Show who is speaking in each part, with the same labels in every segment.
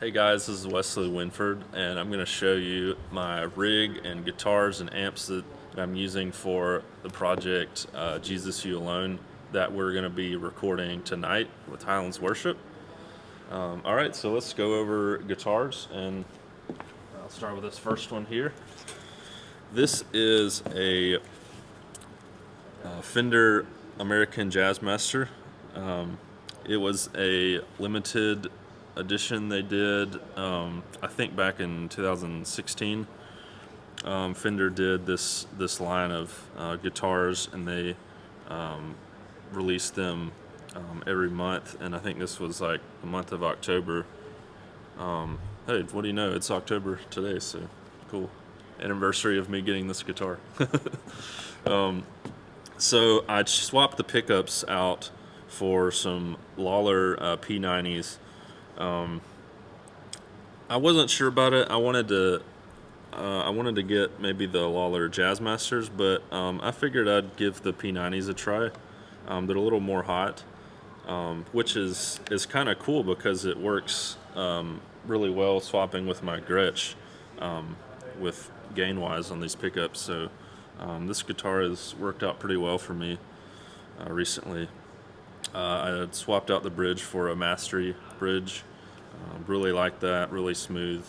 Speaker 1: Hey guys, this is Wesley Winford, and I'm going to show you my rig and guitars and amps that I'm using for the project Jesus You Alone that we're going to be recording tonight with Highlands Worship. Alright, so let's go over guitars, and I'll start with this first one here. This is a Fender American Jazzmaster. It was a limited edition they did, I think back in 2016. Fender did this line of guitars, and they released them every month, and I think this was like the month of October. Hey, what do you know? It's October today, so cool. Anniversary of me getting this guitar. So I swapped the pickups out for some Lawler P90s. I wasn't sure about it. I wanted to get maybe the Lawler Jazzmasters, but I figured I'd give the P90s a try. They're a little more hot, which is kind of cool because it works really well swapping with my Gretsch with gain-wise on these pickups. So this guitar has worked out pretty well for me recently. I had swapped out the bridge for a Mastery bridge. Really like that, really smooth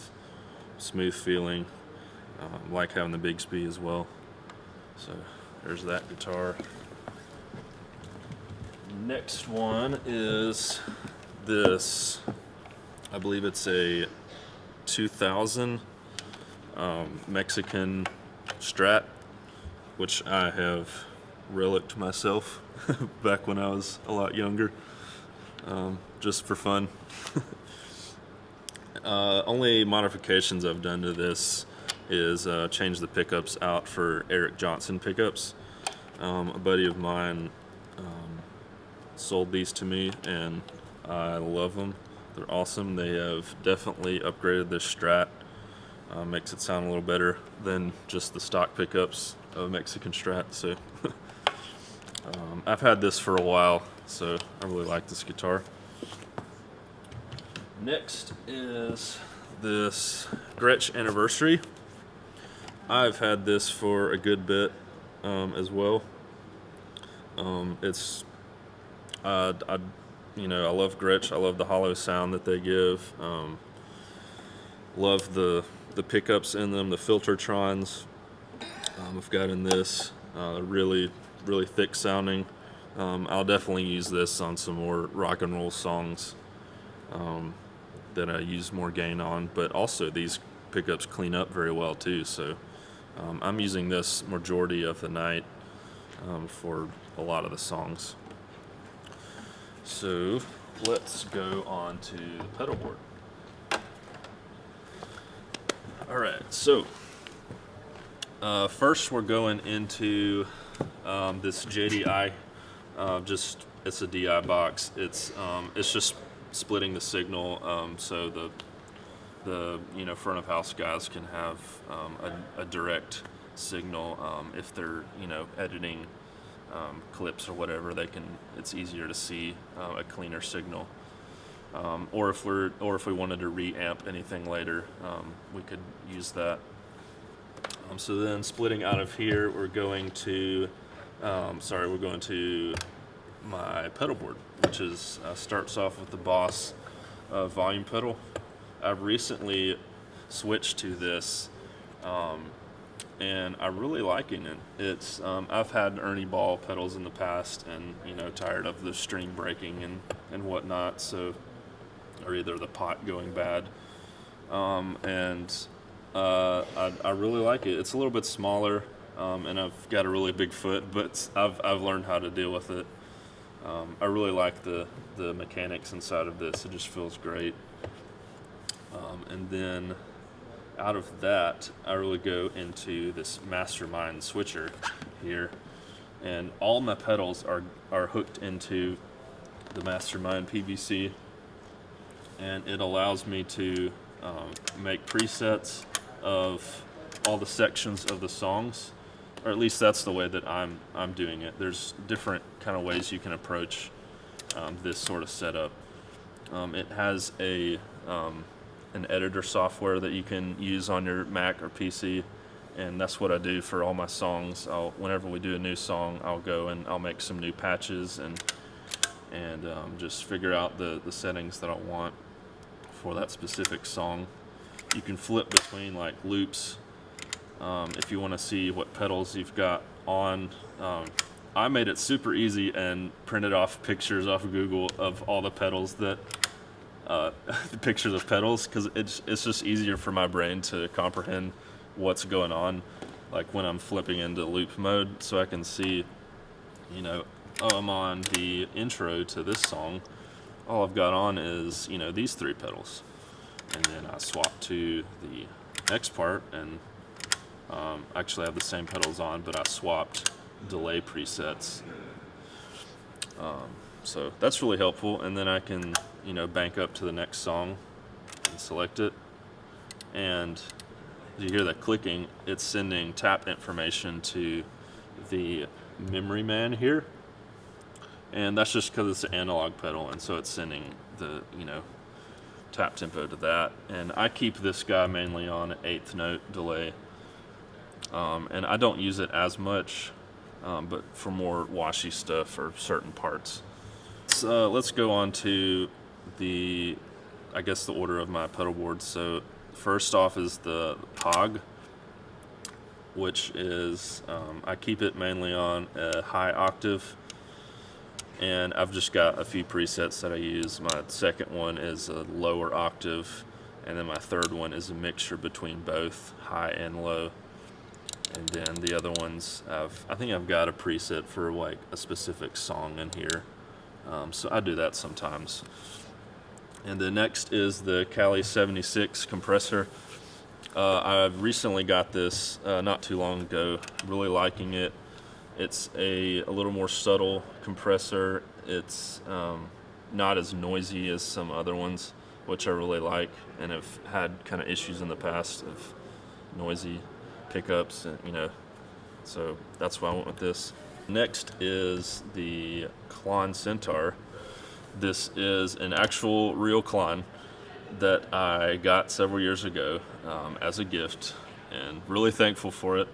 Speaker 1: feeling. Like having the Bigsby as well. So there's that guitar. Next one is this. I believe it's a 2000 Mexican Strat, which I have relicked myself back when I was a lot younger, just for fun. Only modifications I've done to this is change the pickups out for Eric Johnson pickups. A buddy of mine sold these to me, and I love them. They're awesome. They have definitely upgraded this Strat. Makes it sound a little better than just the stock pickups of Mexican Strat. So I've had this for a while, so I really like this guitar. Next is this Gretsch Anniversary. I've had this for a good bit as well. It's I love Gretsch. I love the hollow sound that they give. Love the pickups in them, the Filtertrons. I've got in this really thick sounding. I'll definitely use this on some more rock and roll songs that I use more gain on, but also these pickups clean up very well too, so I'm using this majority of the night for a lot of the songs. So let's go on to the pedal board. Alright, so first we're going into this JDI, it's a DI box. It's just splitting the signal, so the front of house guys can have a direct signal. If they're editing clips or whatever, it's easier to see a cleaner signal. Or if we wanted to reamp anything later, we could use that. So then splitting out of here, we're going to my pedal board, which is starts off with the Boss volume pedal. I've recently switched to this, and I'm really liking it. It's I've had Ernie Ball pedals in the past, and tired of the string breaking and whatnot, or either the pot going bad, and I really like it. It's a little bit smaller, and I've got a really big foot, but I've learned how to deal with it. I really like the mechanics inside of this. It just feels great. And then out of that, I really go into this Mastermind switcher here, and all my pedals are hooked into the Mastermind PVC, and it allows me to make presets of all the sections of the songs, or at least that's the way that I'm doing it. There's different kind of ways you can approach this sort of setup. It has a an editor software that you can use on your Mac or PC, and that's what I do for all my songs. Whenever we do a new song, I'll go and I'll make some new patches and just figure out the settings that I want for that specific song. You can flip between like loops if you want to see what pedals you've got on. I made it super easy and printed off pictures off of Google of all the pedals that the pictures of pedals, because it's just easier for my brain to comprehend what's going on, like when I'm flipping into loop mode, so I can see, oh, I'm on the intro to this song. All I've got on is, these 3 pedals. And then I swap to the next part, and actually I have the same pedals on, but I swapped delay presets. So that's really helpful. And then I can, bank up to the next song and select it. And you hear that clicking, it's sending tap information to the memory man here. And that's just because it's an analog pedal, and so it's sending the, tap tempo to that. And I keep this guy mainly on 8th note delay. And I don't use it as much, but for more washy stuff or certain parts. So let's go on to the order of my pedal boards. So first off is the Hog, which is, I keep it mainly on a high octave. And I've just got a few presets that I use. My second one is a lower octave, and then my third one is a mixture between both high and low. And then the other ones, I think I've got a preset for like a specific song in here. So I do that sometimes. And the next is the Cali 76 compressor. I recently got this not too long ago, really liking it. It's a little more subtle compressor. It's not as noisy as some other ones, which I really like, and have had kind of issues in the past of noisy pickups, and so that's why I went with this. Next is the Klon Centaur. This is an actual real Klon that I got several years ago as a gift, and really thankful for it.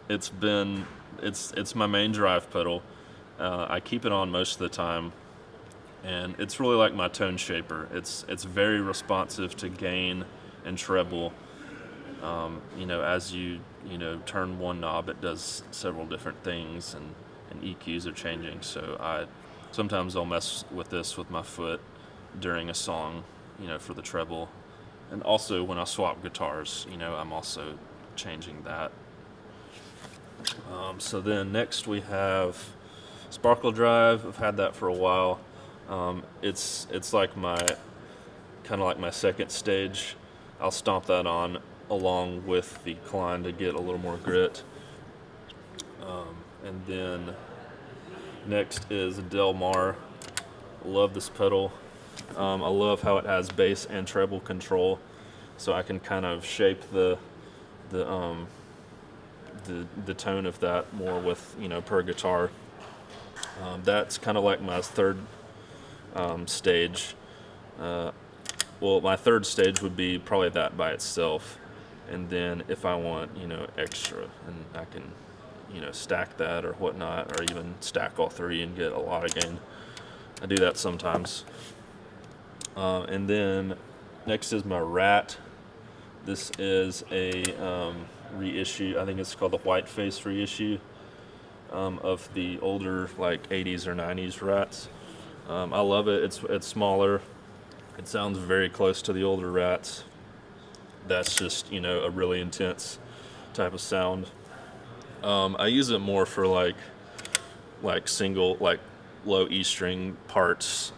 Speaker 1: It's my main drive pedal. I keep it on most of the time, and it's really like my tone shaper. It's very responsive to gain and treble. As you turn one knob, it does several different things, and EQs are changing. So sometimes I'll mess with this with my foot during a song, for the treble, and also when I swap guitars, I'm also changing that. So then next we have Sparkle Drive. I've had that for a while. It's like my second stage. I'll stomp that on along with the Klein to get a little more grit. And then next is Del Mar. Love this pedal. I love how it has bass and treble control, so I can kind of shape the tone of that more with per guitar. That's kind of like my third stage. My third stage would be probably that by itself, and then if I want extra, and I can stack that or whatnot, or even stack all 3 and get a lot of gain. I do that sometimes. And then next is my Rat. This is a reissue. I think it's called the Whiteface reissue of the older like 80s or 90s Rats. I love it. It's smaller. It sounds very close to the older Rats. That's just a really intense type of sound. I use it more for like single, like low E string parts.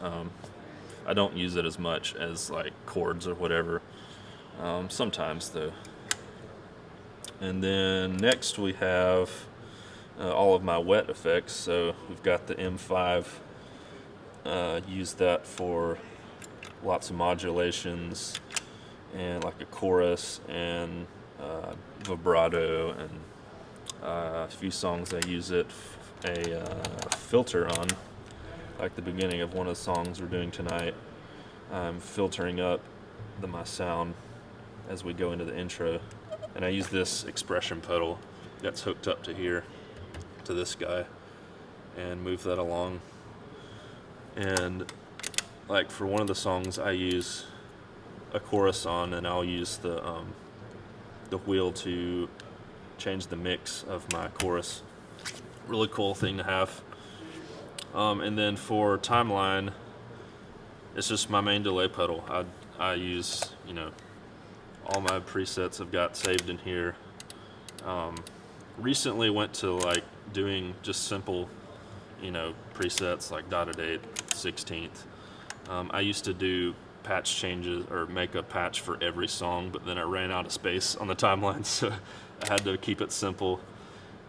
Speaker 1: I don't use it as much as like chords or whatever. Sometimes though. And then next we have all of my wet effects. So we've got the M5. Use that for lots of modulations and like a chorus and vibrato, and a few songs I use it a filter on, like the beginning of one of the songs we're doing tonight. I'm filtering up my sound as we go into the intro. And I use this expression pedal that's hooked up to here, to this guy, and move that along. And like for one of the songs, I use a chorus on, and I'll use the wheel to change the mix of my chorus. Really cool thing to have. And then for timeline, it's just my main delay pedal. I use, all my presets I've got saved in here. Recently went to like doing just simple, presets like dotted 8th, 16th. I used to do patch changes or make a patch for every song, but then I ran out of space on the timeline, so I had to keep it simple.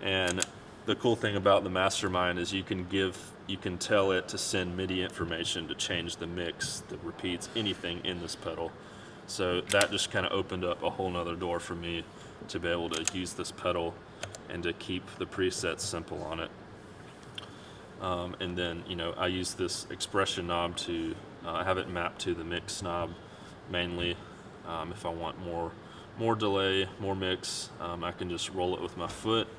Speaker 1: And the cool thing about the Mastermind is you can tell it to send MIDI information to change the mix, the repeats, anything in this pedal. So that just kind of opened up a whole nother door for me to be able to use this pedal and to keep the presets simple on it. And then, I use this expression knob to have it mapped to the mix knob mainly. If I want more delay, more mix, I can just roll it with my foot.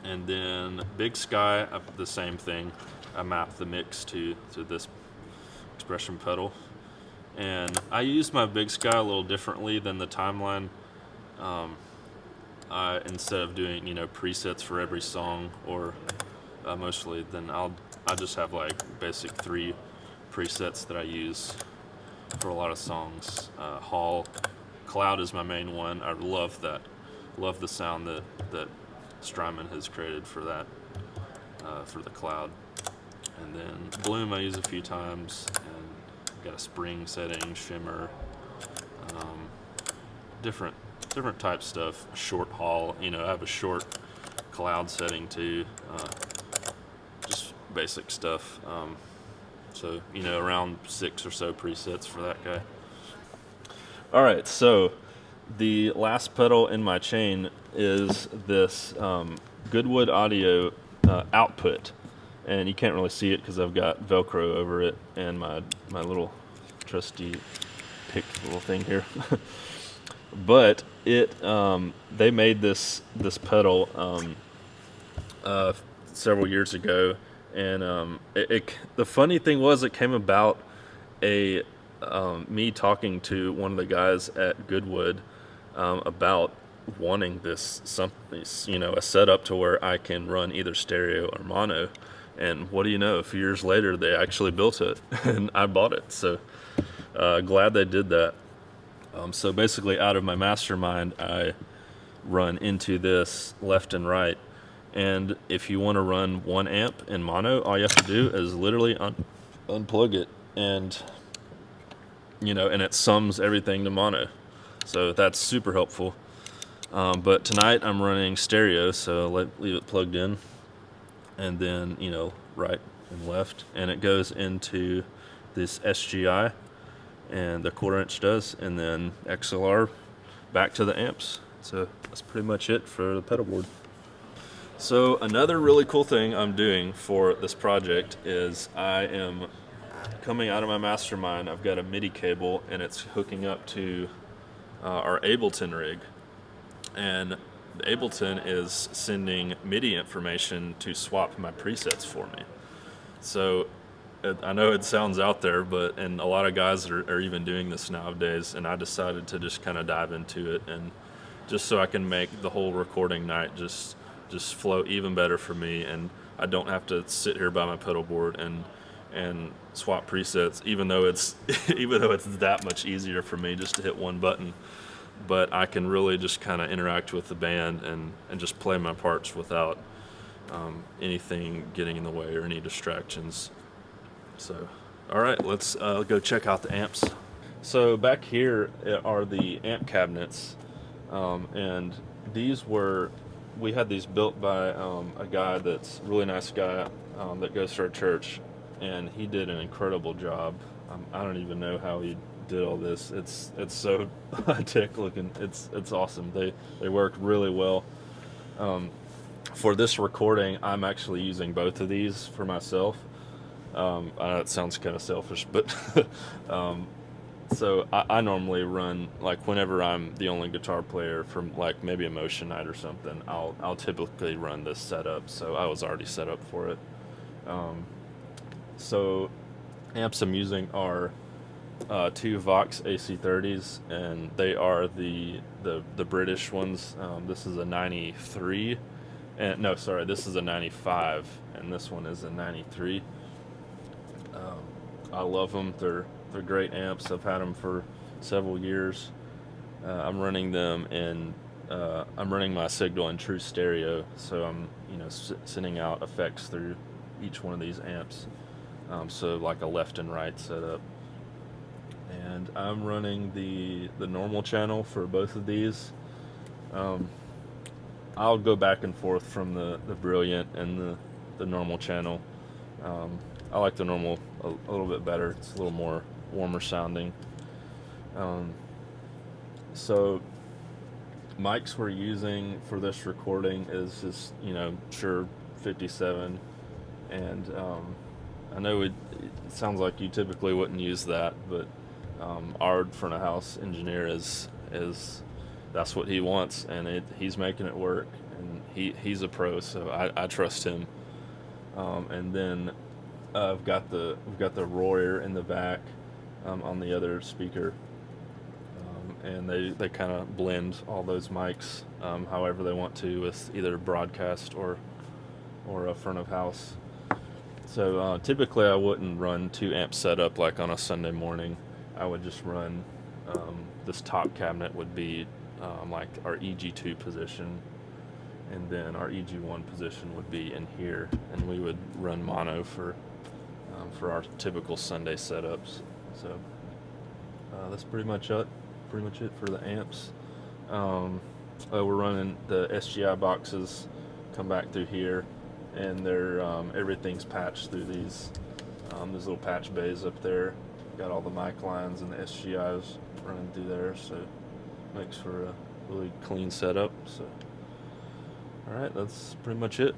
Speaker 1: And then Big Sky, the same thing. I map the mix to this expression pedal. And I use my Big Sky a little differently than the timeline. Instead of doing, presets for every song, or mostly, then I just have like basic 3 presets that I use for a lot of songs. Hall, Cloud is my main one. I love that. Love the sound that Strymon has created for that, for the Cloud. And then Bloom I use a few times, and got a spring setting, shimmer, different type stuff. Short Hall, I have a short Cloud setting too. Just basic stuff. So around 6 or so presets for that guy. All right, so the last pedal in my chain is this Goodwood Audio output, and you can't really see it because I've got Velcro over it and my little trusty pick little thing here. But they made this pedal several years ago, and the funny thing was it came about me talking to one of the guys at Goodwood about wanting this something, a setup to where I can run either stereo or mono. And what do you know? A few years later, they actually built it, and I bought it. So glad they did that. So basically, out of my Mastermind, I run into this left and right. And if you want to run 1 amp in mono, all you have to do is literally unplug it, and and it sums everything to mono. So that's super helpful. But tonight I'm running stereo, so leave it plugged in, and then right and left, and it goes into this SGI, and the 1/4 inch does, and then XLR back to the amps. So that's pretty much it for the pedal board. So another really cool thing I'm doing for this project is I am coming out of my Mastermind. I've got a MIDI cable, and it's hooking up to our Ableton rig, and the Ableton is sending MIDI information to swap my presets for me. So I know it sounds out there, and a lot of guys are even doing this nowadays, and I decided to just kind of dive into it, and just so I can make the whole recording night just flow even better for me, and I don't have to sit here by my pedal board and swap presets, even though it's that much easier for me just to hit one button. But I can really just kind of interact with the band and just play my parts without anything getting in the way or any distractions. So, all right, let's go check out the amps. So back here are the amp cabinets, and we had these built by a guy that's a really nice guy that goes to our church, and he did an incredible job. I don't even know how he did all this. It's so high tech looking. It's awesome. They work really well. For this recording, I'm actually using both of these for myself. I know it sounds kind of selfish, but So I normally run, like, whenever I'm the only guitar player from like maybe a motion night or something, I'll typically run this setup. So I was already set up for it. Um, so amps I'm using are two Vox AC30s, and they are the British ones. This is a 93, and no, sorry, this is a 95, and this one is a 93. Um, I love them. They're great amps. I've had them for several years. I'm running them in. I'm running my signal in true stereo, so I'm sending out effects through each one of these amps. So like a left and right setup. And I'm running the normal channel for both of these. Um, I'll go back and forth from the Brilliant and the normal channel. Um, I like the normal a little bit better. It's a little more warmer sounding. Um, so mics we're using for this recording is just Shure 57, and I know it sounds like you typically wouldn't use that, but our front of house engineer is that's what he wants, and he's making it work, and he's a pro, so I trust him. And then we've got the Royer in the back on the other speaker, and they kind of blend all those mics however they want to with either broadcast or a front of house. So typically I wouldn't run 2 amp setup like on a Sunday morning. I would just run this top cabinet would be like our EG2 position, and then our EG1 position would be in here, and we would run mono for our typical Sunday setups. So that's pretty much it for the amps. We're running the SGI boxes, come back through here, and they're everything's patched through these little patch bays up there. Got all the mic lines and the SGIs running through there, so makes for a really clean setup. So, all right, that's pretty much it.